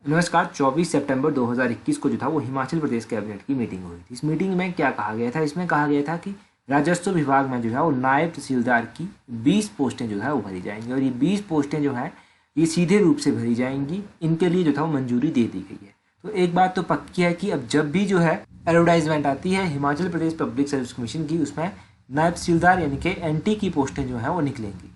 नमस्कार। 24 सितंबर 2021 को जो था वो हिमाचल प्रदेश कैबिनेट की मीटिंग हुई थी। इस मीटिंग में क्या कहा गया था? इसमें कहा गया था कि राजस्व विभाग में जो है वो नायब तहसीलदार की 20 पोस्टें जो है वो भरी जाएंगी और ये 20 पोस्टें जो है ये सीधे रूप से भरी जाएंगी। इनके लिए जो था वो मंजूरी दे दी गई है। तो एक बात तो पक्की है कि अब जब भी जो है एडवर्टाइजमेंट आती है Himachal Pradesh public service commission की, उसमें नायब तहसीलदार यानी कि एनटी की पोस्टें जो है वो निकलेंगी।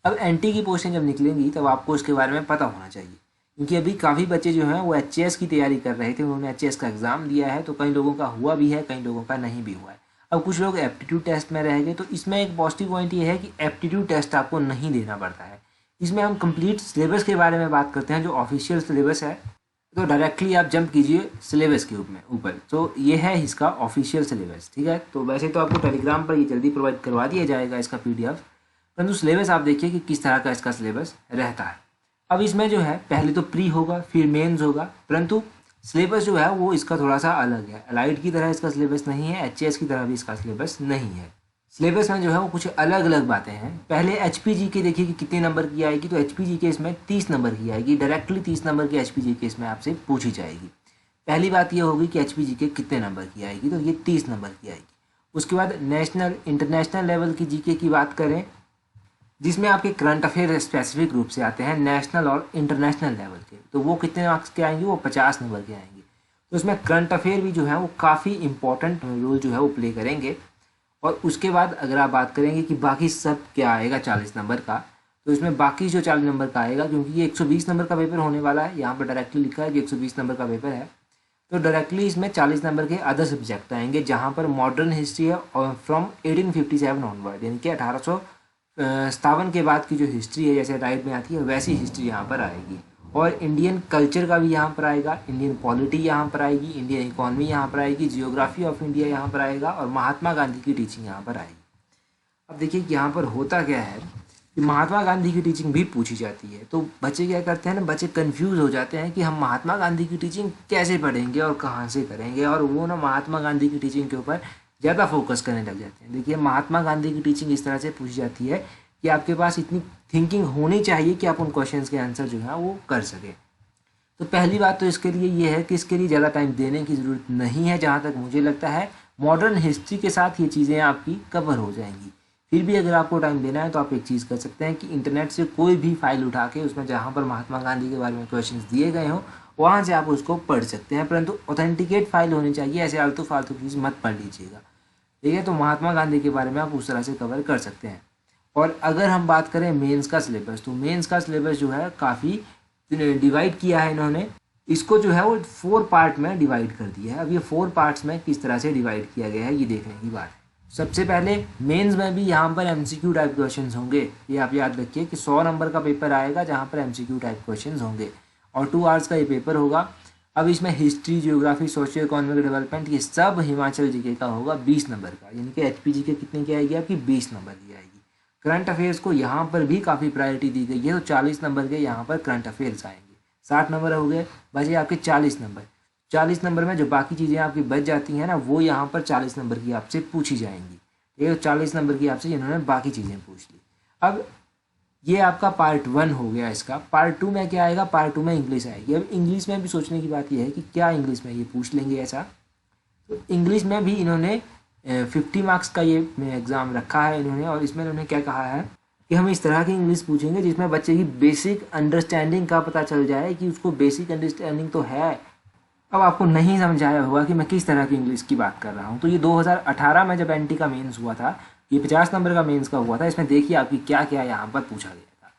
अब एनटी की पोस्टें जब निकलेंगी तब आपको उसके बारे में पता होना चाहिए, क्योंकि अभी काफ़ी बच्चे जो हैं वो एचएएस की तैयारी कर रहे थे, उन्होंने एचएएस का एग्ज़ाम दिया है। तो कई लोगों का हुआ भी है, कई लोगों का नहीं भी हुआ है। अब कुछ लोग एप्टीट्यूड टेस्ट में रह गए। तो इसमें एक पॉजिटिव पॉइंट ये है कि एप्टीट्यूड टेस्ट आपको नहीं देना पड़ता है। इसमें हम कंप्लीट सिलेबस के बारे में बात करते हैं, जो ऑफिशियल सिलेबस है। तो डायरेक्टली आप जंप कीजिए सिलेबस के ऊपर। तो ये है इसका ऑफिशियल सिलेबस, ठीक है। तो वैसे तो आपको टेलीग्राम पर ये जल्दी प्रोवाइड करवा दिया जाएगा इसका पीडीएफ, परंतु सिलेबस आप देखिए कि किस तरह का इसका सिलेबस रहता है। अब इसमें जो है पहले तो प्री होगा, फिर मेंस होगा, परंतु सिलेबस जो है वो इसका थोड़ा सा अलग है। अलाइड की तरह इसका सिलेबस नहीं है, एचएएस की तरह भी इसका सिलेबस नहीं है। सिलेबस में जो है वो कुछ अलग अलग बातें हैं। पहले एचपीजी के देखिए कि कितने नंबर की आएगी। तो एचपीजी के इसमें 30 नंबर की आएगी। डायरेक्टली 30 नंबर की एचपीजी के इसमें आपसे पूछी जाएगी। पहली बात ये होगी कि एचपीजी के कितने नंबर की आएगी, तो ये 30 नंबर की आएगी। उसके बाद नेशनल इंटरनेशनल लेवल की जीके की बात करें, जिसमें आपके करंट अफेयर स्पेसिफिक रूप से आते हैं नेशनल और इंटरनेशनल लेवल के, तो वो कितने मार्क्स के आएंगे? वो 50 नंबर के आएंगे। तो उसमें करंट अफेयर भी जो है वो काफ़ी इंपॉर्टेंट रोल जो है वो प्ले करेंगे। और उसके बाद अगर आप बात करेंगे कि बाकी सब क्या आएगा 40 नंबर का, तो इसमें बाकी जो 40 नंबर का आएगा, क्योंकि ये 120 नंबर का पेपर होने वाला है, यहाँ पर डायरेक्टली लिखा है कि 120 नंबर का पेपर है। तो डायरेक्टली इसमें 40 नंबर के अदर सब्जेक्ट आएंगे, जहाँ पर मॉडर्न हिस्ट्री है और फ्रॉम 1857 ऑनवर्ड, यानी कि 1857 के बाद की जो हिस्ट्री है, जैसे राइट में आती है वैसी हिस्ट्री यहाँ पर आएगी। और इंडियन कल्चर का भी यहाँ पर आएगा, इंडियन पॉलिटी यहाँ पर आएगी, इंडियन इकोनॉमी यहाँ पर आएगी, जियोग्राफी ऑफ इंडिया यहाँ पर आएगा और महात्मा गांधी की टीचिंग यहाँ पर आएगी। अब देखिए कि यहाँ पर होता क्या है कि महात्मा गांधी की टीचिंग भी पूछी जाती है। तो बच्चे क्या करते हैं ना, बच्चे कंफ्यूज हो जाते हैं कि हम महात्मा गांधी की टीचिंग कैसे पढ़ेंगे और कहाँ से करेंगे, और वो ना महात्मा गांधी की टीचिंग के ऊपर ज़्यादा फोकस करने लग जाते हैं। देखिए महात्मा गांधी की टीचिंग इस तरह से पूछी जाती है कि आपके पास इतनी थिंकिंग होनी चाहिए कि आप उन क्वेश्चंस के आंसर जो है वो कर सकें। तो पहली बात तो इसके लिए ये है कि इसके लिए ज़्यादा टाइम देने की ज़रूरत नहीं है। जहाँ तक मुझे लगता है मॉडर्न हिस्ट्री के साथ ये चीज़ें आपकी कवर हो जाएंगी। फिर भी अगर आपको टाइम देना है तो आप एक चीज़ कर सकते हैं कि इंटरनेट से कोई भी फाइल उठा के उसमें जहाँ पर महात्मा गांधी के बारे में क्वेश्चंस दिए गए हों वहाँ से आप उसको पढ़ सकते हैं, परंतु ऑथेंटिकेट फाइल होनी चाहिए। ऐसे आलतू फालतू चीज़ मत पढ़ लीजिएगा, ठीक है। तो महात्मा गांधी के बारे में आप उस तरह से कवर कर सकते हैं। और अगर हम बात करें मेंस का सिलेबस, तो मेंस का सिलेबस जो है काफ़ी डिवाइड किया है इन्होंने। इसको जो है वो 4 पार्ट में डिवाइड कर दिया है। अब ये 4 पार्ट्स में किस तरह से डिवाइड किया गया है ये देखने की बात है। सबसे पहले मेंस में भी यहाँ पर एमसीक्यू टाइप क्वेश्चंस होंगे। ये आप याद रखिए कि 100 नंबर का पेपर आएगा जहाँ पर एमसीक्यू टाइप क्वेश्चंस होंगे और 2 आवर्स का ये पेपर होगा। अब इसमें history, geography, socio economic development, ये सब हिमाचल जीके का होगा 20 नंबर का, यानी कि एचपीजी के कितने की आएगी? आपकी 20 नंबर की आएगी। करंट अफेयर्स को यहाँ पर भी काफ़ी प्रायोरिटी दी गई है, तो 40 नंबर के यहाँ पर करंट अफेयर्स आएंगे। 60 नंबर हो गए, बचे आपके 40 नंबर। 40 नंबर में जो बाकी चीज़ें आपकी बच जाती हैं ना, वो यहाँ पर 40 नंबर की आपसे पूछी जाएंगी। ये 40 नंबर की आपसे इन्होंने बाकी चीज़ें पूछ ली। अब ये आपका पार्ट 1 हो गया। इसका पार्ट 2 में क्या आएगा? पार्ट 2 में इंग्लिश आएगी। अब इंग्लिश में भी सोचने की बात यह है कि क्या इंग्लिश में ये पूछ लेंगे ऐसा। तो इंग्लिश में भी इन्होंने 50 मार्क्स का ये एग्ज़ाम रखा है इन्होंने, और इसमें इन्होंने क्या कहा है कि हम इस तरह की इंग्लिश पूछेंगे जिसमें बच्चे की बेसिक अंडरस्टैंडिंग का पता चल जाए कि उसको बेसिक अंडरस्टैंडिंग तो है। अब आपको नहीं समझ आया होगा कि मैं किस तरह की इंग्लिश की बात कर रहा हूँ। तो ये 2018 में जब एनटी का मेंस हुआ था, ये 50 नंबर का मेंस का हुआ था, इसमें देखिए आपकी क्या क्या यहाँ पर पूछा गया था।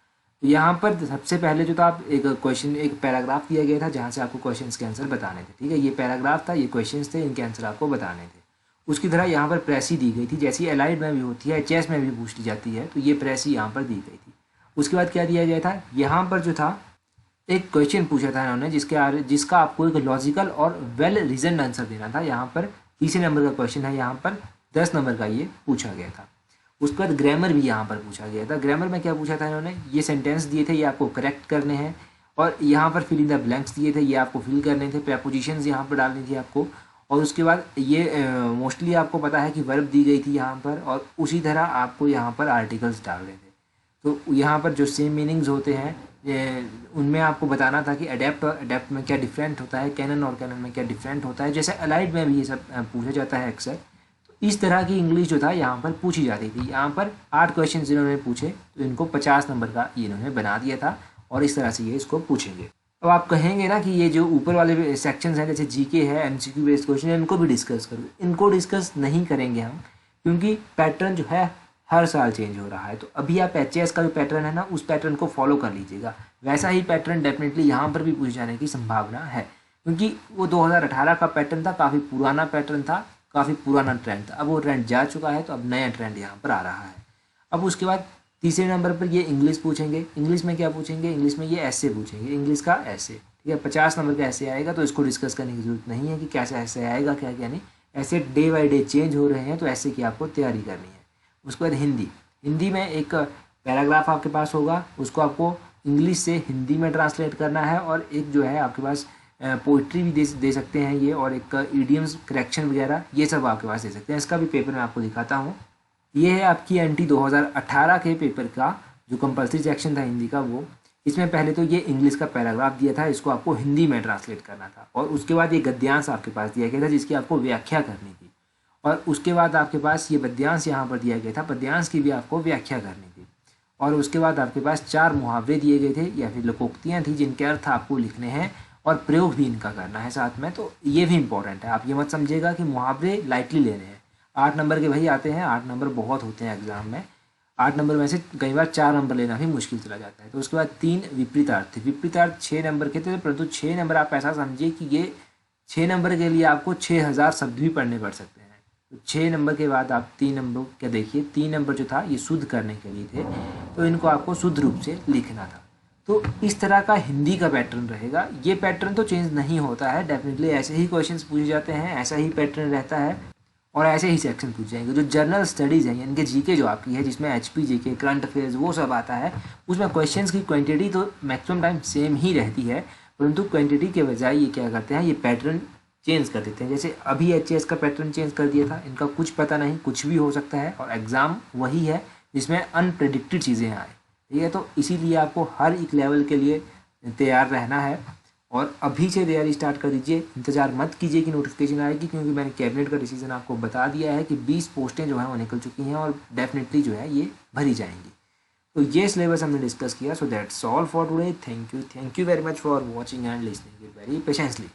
तो यहाँ पर सबसे पहले जो था आप एक पैराग्राफ दिया गया था जहाँ से आपको क्वेश्चन के आंसर बताने थे, ठीक है। ये पैराग्राफ था, ये क्वेश्चन थे, इनके आंसर आपको बताने थे। उसकी तरह यहाँ पर प्रेसी दी गई थी, जैसी एलाइड में भी होती है, एचएस में भी पूछ ली जाती है, तो ये प्रेसी यहाँ पर दी गई थी। उसके बाद क्या दिया गया था? यहाँ पर जो था एक क्वेश्चन पूछा था इन्होंने जिसका आपको एक लॉजिकल और वेल रीजन्ड आंसर देना था। यहाँ पर 30 नंबर का क्वेश्चन है, यहाँ पर 10 नंबर का ये पूछा गया था। उसके बाद ग्रामर भी यहाँ पर पूछा गया था। ग्रामर में क्या पूछा था इन्होंने? ये सेंटेंस दिए थे, ये आपको करेक्ट करने हैं, और यहाँ पर फिल इन द ब्लैंक्स दिए थे, ये आपको फिल करने थे। प्रेपोजिशंस यहाँ पर डालनी थी आपको। और उसके बाद ये मोस्टली आपको पता है कि वर्ब दी गई थी यहाँ पर, और उसी तरह आपको यहाँ पर आर्टिकल्स डालने थे। तो यहाँ पर जो सेम मीनिंग्स होते हैं उनमें आपको बताना था कि अडेप्ट और अडेप्ट में क्या डिफरेंट होता है, कैनन और कैनन में क्या डिफरेंट होता है, जैसे अलाइड में भी ये सब पूछा जाता है अक्सर। तो इस तरह की इंग्लिश जो था यहाँ पर पूछी जाती थी। यहाँ पर 8 क्वेश्चन इन्होंने पूछे, तो इनको 50 नंबर का ये इन्होंने बना दिया था और इस तरह से ये इसको पूछेंगे। अब आप कहेंगे ना कि ये जो ऊपर वाले सेक्शंस हैं जैसे जीके है, एमसीक्यू बेस्ड क्वेश्चन है, इनको भी डिस्कस करो। इनको डिस्कस नहीं करेंगे हम, क्योंकि पैटर्न जो है हर साल चेंज हो रहा है। तो अभी आप एचएएस का जो पैटर्न है ना, उस पैटर्न को फॉलो कर लीजिएगा। वैसा ही पैटर्न डेफिनेटली यहाँ पर भी पूछ जाने की संभावना है, क्योंकि वो 2018 का पैटर्न था, काफ़ी पुराना पैटर्न था, काफ़ी पुराना ट्रेंड था। अब वो ट्रेंड जा चुका है, तो अब नया ट्रेंड यहाँ पर आ रहा है। अब उसके बाद तीसरे नंबर पर ये इंग्लिश पूछेंगे। इंग्लिश में क्या पूछेंगे? इंग्लिश में ये ऐसे पूछेंगे, इंग्लिश का ऐसे, ठीक है। 50 नंबर का ऐसे आएगा, तो इसको डिस्कस करने की जरूरत नहीं है कि कैसे ऐसे आएगा, क्या क्या नहीं। ऐसे डे बाई डे चेंज हो रहे हैं, तो ऐसे की आपको तैयारी करनी है। उसके बाद हिंदी में एक पैराग्राफ आपके पास होगा, उसको आपको इंग्लिश से हिंदी में ट्रांसलेट करना है। और एक जो है आपके पास पोइट्री भी दे सकते हैं ये, और एक ईडियम्स करेक्शन वगैरह ये सब आपके पास दे सकते हैं। इसका भी पेपर मैं आपको दिखाता हूँ। ये है आपकी एनटी 2018 के पेपर का जो कंपल्सरी सेक्शन था हिंदी का वो। इसमें पहले तो ये इंग्लिश का पैराग्राफ दिया था, इसको आपको हिंदी में ट्रांसलेट करना था। और उसके बाद ये गद्यांश आपके पास दिया गया था, जिसकी आपको व्याख्या करनी थी। और उसके बाद आपके पास ये पद्यांश यहाँ पर दिया गया था, पद्यांश की भी आपको व्याख्या करनी थी। और उसके बाद आपके पास 4 मुहावरे दिए गए थे या फिर लोकोक्तियाँ थी, जिनके अर्थ आपको लिखने हैं और प्रयोग भी इनका करना है साथ में। तो ये भी इंपॉर्टेंट है। आप ये मत समझिएगा कि मुहावरे लाइटली ले रहे हैं। 8 नंबर के भाई आते हैं, 8 नंबर बहुत होते हैं एग्जाम में। 8 नंबर में से कई बार 4 नंबर लेना भी मुश्किल चला जाता है। तो उसके बाद 3 विपरीतार्थ थे। विपरीतार्थ 6 नंबर के थे, परंतु 6 नंबर आप ऐसा समझिए कि ये 6 नंबर के लिए आपको 6000 शब्द भी पढ़ने पड़ सकते हैं। तो 6 नंबर के बाद आप 3 नंबर क्या देखिए, 3 नंबर जो था ये शुद्ध करने के लिए थे, तो इनको आपको शुद्ध रूप से लिखना था। तो इस तरह का हिंदी का पैटर्न रहेगा। ये पैटर्न तो चेंज नहीं होता है, डेफिनेटली ऐसे ही क्वेश्चंस पूछे जाते हैं, ऐसा ही पैटर्न रहता है और ऐसे ही सेक्शन पूछ जाएंगे। जो जनरल स्टडीज़ हैं यानी कि जीके जो आपकी है, जिसमें एचपी जीके, करंट अफेयर्स वो सब आता है, उसमें क्वेश्चंस की क्वांटिटी तो मैक्सिमम टाइम सेम ही रहती है, परंतु क्वांटिटी के बजाय ये क्या करते हैं, ये पैटर्न चेंज कर देते हैं। जैसे अभी एचएएस का पैटर्न चेंज कर दिया था, इनका कुछ पता नहीं, कुछ भी हो सकता है, और एग्ज़ाम वही है जिसमें अनप्रेडिक्टेड चीज़ें आए, ठीक है। तो इसीलिए आपको हर एक लेवल के लिए तैयार रहना है और अभी से तैयारी स्टार्ट कर दीजिए। इंतजार मत कीजिए कि नोटिफिकेशन आएगी, क्योंकि मैंने कैबिनेट का डिसीजन आपको बता दिया है कि 20 पोस्टें जो हैं वो निकल चुकी हैं और डेफिनेटली जो है ये भरी जाएंगी। तो ये सिलेबस हमने डिस्कस किया। So that's all for today. Thank you very much for watching and listening very patiently.